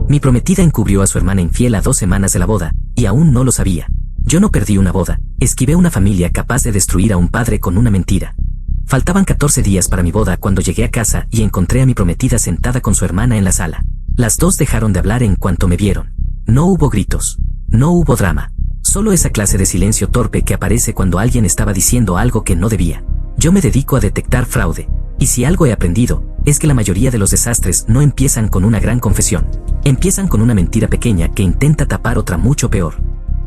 Mi prometida encubrió a su hermana infiel a 2 semanas de la boda, y aún no lo sabía. Yo no perdí una boda, esquivé una familia capaz de destruir a un padre con una mentira. Faltaban 14 días para mi boda cuando llegué a casa y encontré a mi prometida sentada con su hermana en la sala. Las dos dejaron de hablar en cuanto me vieron. No hubo gritos. No hubo drama. Solo esa clase de silencio torpe que aparece cuando alguien estaba diciendo algo que no debía. Yo me dedico a detectar fraude. Y si algo he aprendido, es que la mayoría de los desastres no empiezan con una gran confesión. Empiezan con una mentira pequeña que intenta tapar otra mucho peor.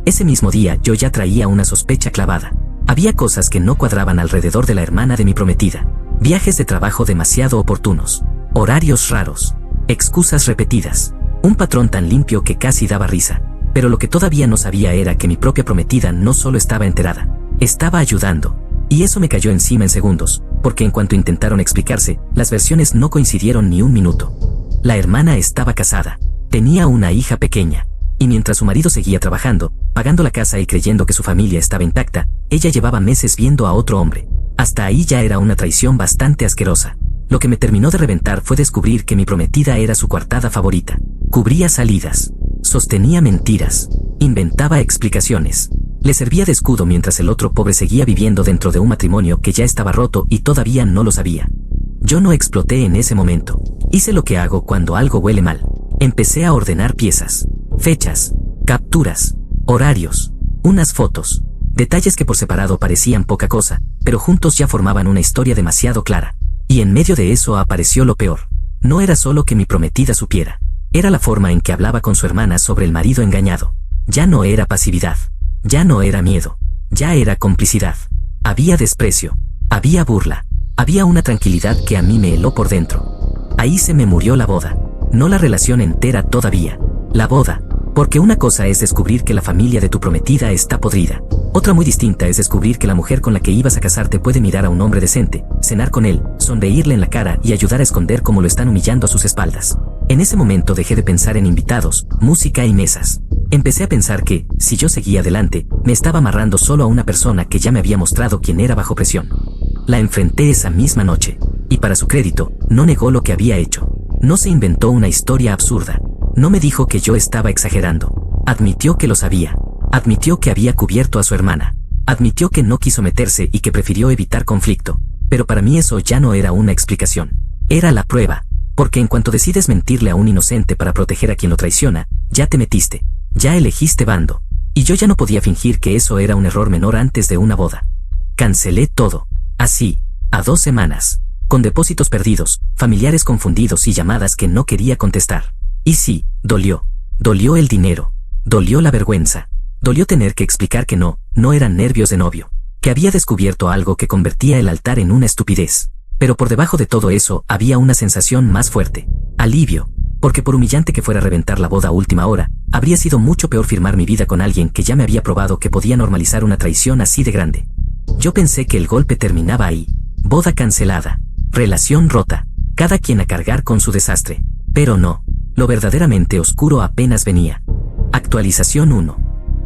Ese mismo día yo ya traía una sospecha clavada. Había cosas que no cuadraban alrededor de la hermana de mi prometida. Viajes de trabajo demasiado oportunos. Horarios raros. Excusas repetidas. Un patrón tan limpio que casi daba risa. Pero lo que todavía no sabía era que mi propia prometida no solo estaba enterada. Estaba ayudando. Y eso me cayó encima en segundos, porque en cuanto intentaron explicarse, las versiones no coincidieron ni un minuto. La hermana estaba casada. Tenía una hija pequeña. Y mientras su marido seguía trabajando, pagando la casa y creyendo que su familia estaba intacta, ella llevaba meses viendo a otro hombre. Hasta ahí ya era una traición bastante asquerosa. Lo que me terminó de reventar fue descubrir que mi prometida era su coartada favorita. Cubría salidas. Sostenía mentiras. Inventaba explicaciones. Le servía de escudo mientras el otro pobre seguía viviendo dentro de un matrimonio que ya estaba roto y todavía no lo sabía. Yo no exploté en ese momento. Hice lo que hago cuando algo huele mal. Empecé a ordenar piezas, fechas, capturas, horarios, unas fotos, detalles que por separado parecían poca cosa, pero juntos ya formaban una historia demasiado clara. Y en medio de eso apareció lo peor. No era solo que mi prometida supiera. Era la forma en que hablaba con su hermana sobre el marido engañado. Ya no era pasividad. Ya no era miedo. Ya era complicidad. Había desprecio. Había burla. Había una tranquilidad que a mí me heló por dentro. Ahí se me murió la boda. No la relación entera todavía. La boda. Porque una cosa es descubrir que la familia de tu prometida está podrida. Otra muy distinta es descubrir que la mujer con la que ibas a casarte puede mirar a un hombre decente, cenar con él, sonreírle en la cara y ayudar a esconder cómo lo están humillando a sus espaldas. En ese momento dejé de pensar en invitados, música y mesas. Empecé a pensar que, si yo seguía adelante, me estaba amarrando solo a una persona que ya me había mostrado quién era bajo presión. La enfrenté esa misma noche. Y para su crédito, no negó lo que había hecho. No se inventó una historia absurda. No me dijo que yo estaba exagerando. Admitió que lo sabía. Admitió que había cubierto a su hermana. Admitió que no quiso meterse y que prefirió evitar conflicto. Pero para mí eso ya no era una explicación. Era la prueba. Porque en cuanto decides mentirle a un inocente para proteger a quien lo traiciona, ya te metiste. Ya elegiste bando. Y yo ya no podía fingir que eso era un error menor antes de una boda. Cancelé todo. Así, a 2 semanas. Con depósitos perdidos, familiares confundidos y llamadas que no quería contestar. Y sí, dolió. Dolió el dinero. Dolió la vergüenza. Dolió tener que explicar que no eran nervios de novio. Que había descubierto algo que convertía el altar en una estupidez. Pero por debajo de todo eso había una sensación más fuerte. Alivio. Porque por humillante que fuera reventar la boda a última hora, habría sido mucho peor firmar mi vida con alguien que ya me había probado que podía normalizar una traición así de grande. Yo pensé que el golpe terminaba ahí. Boda cancelada. Relación rota. Cada quien a cargar con su desastre. Pero no. Lo verdaderamente oscuro apenas venía. Actualización 1.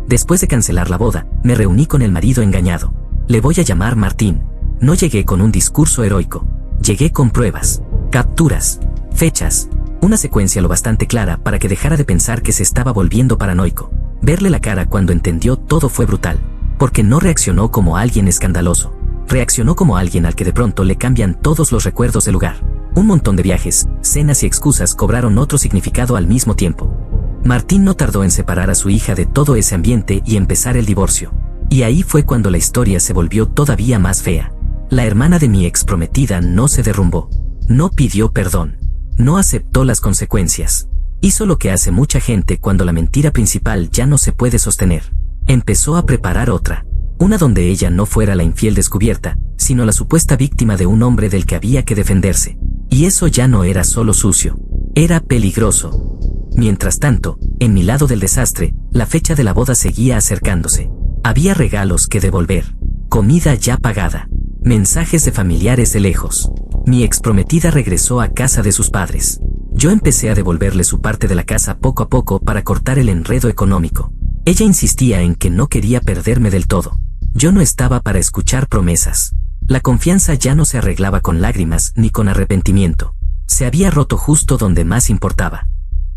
Después de cancelar la boda, me reuní con el marido engañado. Le voy a llamar Martín. No llegué con un discurso heroico. Llegué con pruebas, capturas, fechas, una secuencia lo bastante clara para que dejara de pensar que se estaba volviendo paranoico. Verle la cara cuando entendió todo fue brutal. Porque no reaccionó como alguien escandaloso. Reaccionó como alguien al que de pronto le cambian todos los recuerdos del lugar. Un montón de viajes, cenas y excusas cobraron otro significado al mismo tiempo. Martín no tardó en separar a su hija de todo ese ambiente y empezar el divorcio. Y ahí fue cuando la historia se volvió todavía más fea. La hermana de mi ex prometida no se derrumbó. No pidió perdón. No aceptó las consecuencias. Hizo lo que hace mucha gente cuando la mentira principal ya no se puede sostener. Empezó a preparar otra. Una donde ella no fuera la infiel descubierta, sino la supuesta víctima de un hombre del que había que defenderse. Y eso ya no era solo sucio. Era peligroso. Mientras tanto, en mi lado del desastre, la fecha de la boda seguía acercándose. Había regalos que devolver. Comida ya pagada. Mensajes de familiares de lejos. Mi exprometida regresó a casa de sus padres. Yo empecé a devolverle su parte de la casa poco a poco para cortar el enredo económico. Ella insistía en que no quería perderme del todo. Yo no estaba para escuchar promesas. La confianza ya no se arreglaba con lágrimas ni con arrepentimiento. Se había roto justo donde más importaba.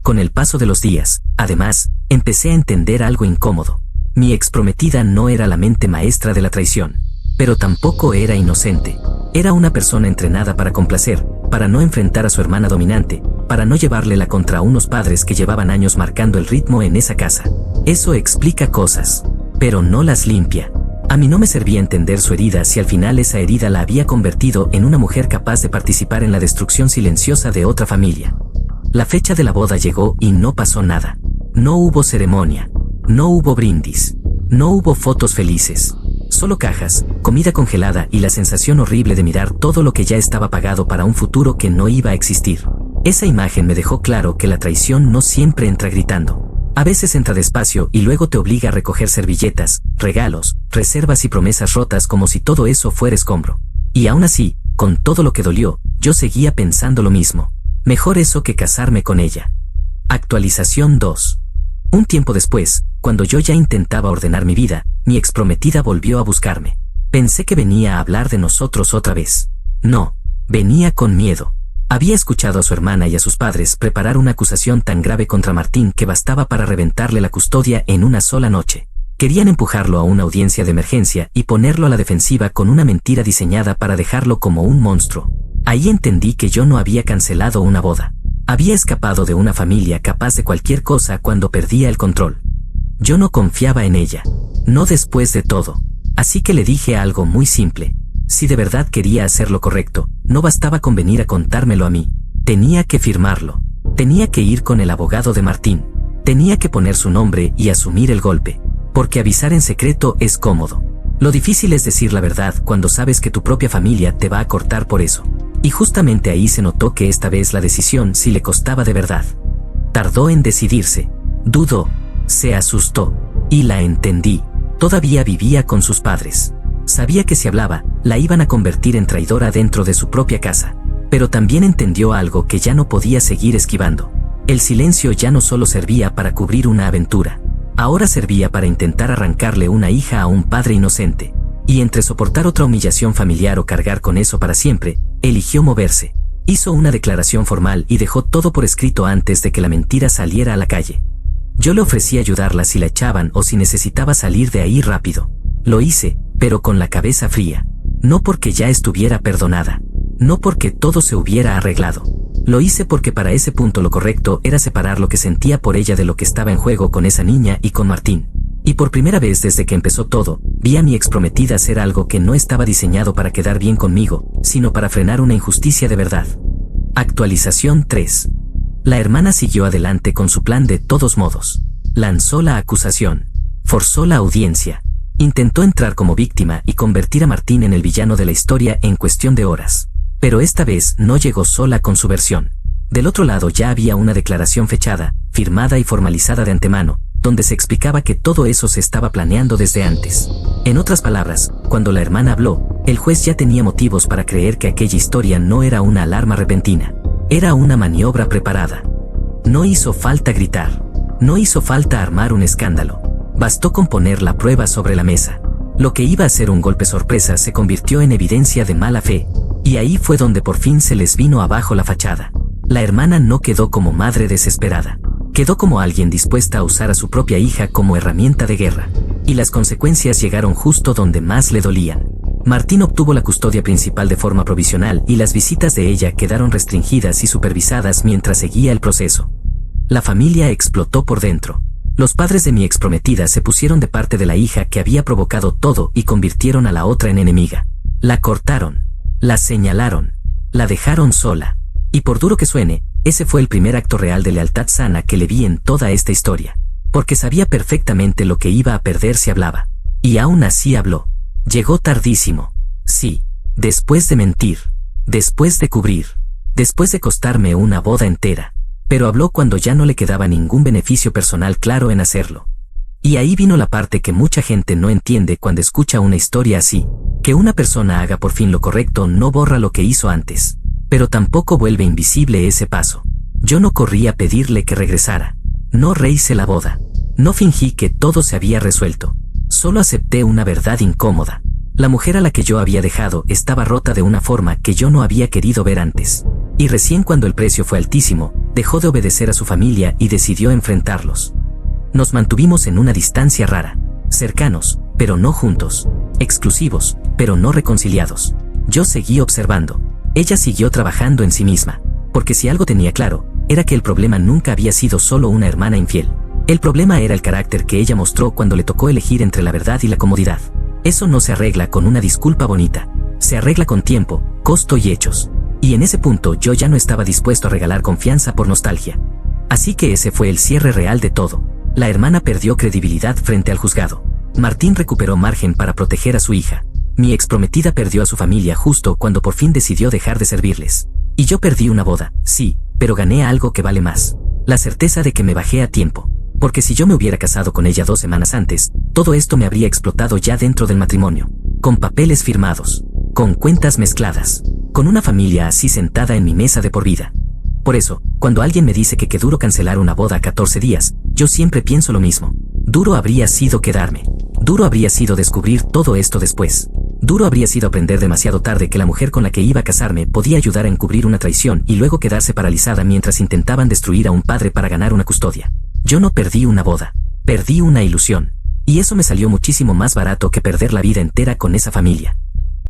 Con el paso de los días, además, empecé a entender algo incómodo. Mi exprometida no era la mente maestra de la traición, pero tampoco era inocente. Era una persona entrenada para complacer, para no enfrentar a su hermana dominante, para no llevarle la contra unos padres que llevaban años marcando el ritmo en esa casa. Eso explica cosas, pero no las limpia. A mí no me servía entender su herida si al final esa herida la había convertido en una mujer capaz de participar en la destrucción silenciosa de otra familia. La fecha de la boda llegó y no pasó nada. No hubo ceremonia, no hubo brindis, no hubo fotos felices. Solo cajas, comida congelada y la sensación horrible de mirar todo lo que ya estaba pagado para un futuro que no iba a existir. Esa imagen me dejó claro que la traición no siempre entra gritando. A veces entra despacio y luego te obliga a recoger servilletas, regalos, reservas y promesas rotas como si todo eso fuera escombro. Y aún así, con todo lo que dolió, yo seguía pensando lo mismo. Mejor eso que casarme con ella. Actualización 2. Un tiempo después, cuando yo ya intentaba ordenar mi vida, mi exprometida volvió a buscarme. Pensé que venía a hablar de nosotros otra vez. No, venía con miedo. Había escuchado a su hermana y a sus padres preparar una acusación tan grave contra Martín que bastaba para reventarle la custodia en una sola noche. Querían empujarlo a una audiencia de emergencia y ponerlo a la defensiva con una mentira diseñada para dejarlo como un monstruo. Ahí entendí que yo no había cancelado una boda. Había escapado de una familia capaz de cualquier cosa cuando perdía el control. Yo no confiaba en ella. No después de todo. Así que le dije algo muy simple. Si de verdad quería hacer lo correcto, no bastaba con venir a contármelo a mí. Tenía que firmarlo. Tenía que ir con el abogado de Martín. Tenía que poner su nombre y asumir el golpe. Porque avisar en secreto es cómodo. Lo difícil es decir la verdad cuando sabes que tu propia familia te va a cortar por eso. Y justamente ahí se notó que esta vez la decisión sí le costaba de verdad. Tardó en decidirse. Dudó. Se asustó. Y la entendí. Todavía vivía con sus padres. Sabía que si hablaba, la iban a convertir en traidora dentro de su propia casa. Pero también entendió algo que ya no podía seguir esquivando. El silencio ya no solo servía para cubrir una aventura. Ahora servía para intentar arrancarle una hija a un padre inocente. Y entre soportar otra humillación familiar o cargar con eso para siempre, eligió moverse. Hizo una declaración formal y dejó todo por escrito antes de que la mentira saliera a la calle. Yo le ofrecí ayudarla si la echaban o si necesitaba salir de ahí rápido. Lo hice, pero con la cabeza fría. No porque ya estuviera perdonada. No porque todo se hubiera arreglado. Lo hice porque para ese punto lo correcto era separar lo que sentía por ella de lo que estaba en juego con esa niña y con Martín. Y por primera vez desde que empezó todo, vi a mi exprometida hacer algo que no estaba diseñado para quedar bien conmigo, sino para frenar una injusticia de verdad. Actualización 3. La hermana siguió adelante con su plan de todos modos. Lanzó la acusación. Forzó la audiencia. Intentó entrar como víctima y convertir a Martín en el villano de la historia en cuestión de horas. Pero esta vez no llegó sola con su versión. Del otro lado ya había una declaración fechada, firmada y formalizada de antemano, donde se explicaba que todo eso se estaba planeando desde antes. En otras palabras, cuando la hermana habló, el juez ya tenía motivos para creer que aquella historia no era una alarma repentina. Era una maniobra preparada. No hizo falta gritar. No hizo falta armar un escándalo. Bastó con poner la prueba sobre la mesa. Lo que iba a ser un golpe sorpresa se convirtió en evidencia de mala fe. Y ahí fue donde por fin se les vino abajo la fachada. La hermana no quedó como madre desesperada. Quedó como alguien dispuesta a usar a su propia hija como herramienta de guerra. Y las consecuencias llegaron justo donde más le dolían. Martín obtuvo la custodia principal de forma provisional y las visitas de ella quedaron restringidas y supervisadas mientras seguía el proceso. La familia explotó por dentro. Los padres de mi exprometida se pusieron de parte de la hija que había provocado todo y convirtieron a la otra en enemiga. La cortaron. La señalaron. La dejaron sola. Y por duro que suene, ese fue el primer acto real de lealtad sana que le vi en toda esta historia. Porque sabía perfectamente lo que iba a perder si hablaba. Y aún así habló. Llegó tardísimo. Sí. Después de mentir. Después de cubrir. Después de costarme una boda entera. Pero habló cuando ya no le quedaba ningún beneficio personal claro en hacerlo. Y ahí vino la parte que mucha gente no entiende cuando escucha una historia así. Que una persona haga por fin lo correcto no borra lo que hizo antes. Pero tampoco vuelve invisible ese paso. Yo no corrí a pedirle que regresara. No rehicé la boda. No fingí que todo se había resuelto. Solo acepté una verdad incómoda. La mujer a la que yo había dejado estaba rota de una forma que yo no había querido ver antes. Y recién cuando el precio fue altísimo, Dejó de obedecer a su familia y decidió enfrentarlos. Nos mantuvimos en una distancia rara. Cercanos, pero no juntos. Exclusivos, pero no reconciliados. Yo seguí observando. Ella siguió trabajando en sí misma. Porque si algo tenía claro, era que el problema nunca había sido solo una hermana infiel. El problema era el carácter que ella mostró cuando le tocó elegir entre la verdad y la comodidad. Eso no se arregla con una disculpa bonita. Se arregla con tiempo, costo y hechos. Y en ese punto yo ya no estaba dispuesto a regalar confianza por nostalgia. Así que ese fue el cierre real de todo. La hermana perdió credibilidad frente al juzgado. Martín recuperó margen para proteger a su hija. Mi exprometida perdió a su familia justo cuando por fin decidió dejar de servirles. Y yo perdí una boda, sí, pero gané algo que vale más. La certeza de que me bajé a tiempo. Porque si yo me hubiera casado con ella 2 semanas antes, todo esto me habría explotado ya dentro del matrimonio. Con papeles firmados. Con cuentas mezcladas. Con una familia así sentada en mi mesa de por vida. Por eso, cuando alguien me dice que qué duro cancelar una boda a 14 días, yo siempre pienso lo mismo. Duro habría sido quedarme. Duro habría sido descubrir todo esto después. Duro habría sido aprender demasiado tarde que la mujer con la que iba a casarme podía ayudar a encubrir una traición y luego quedarse paralizada mientras intentaban destruir a un padre para ganar una custodia. Yo no perdí una boda. Perdí una ilusión. Y eso me salió muchísimo más barato que perder la vida entera con esa familia.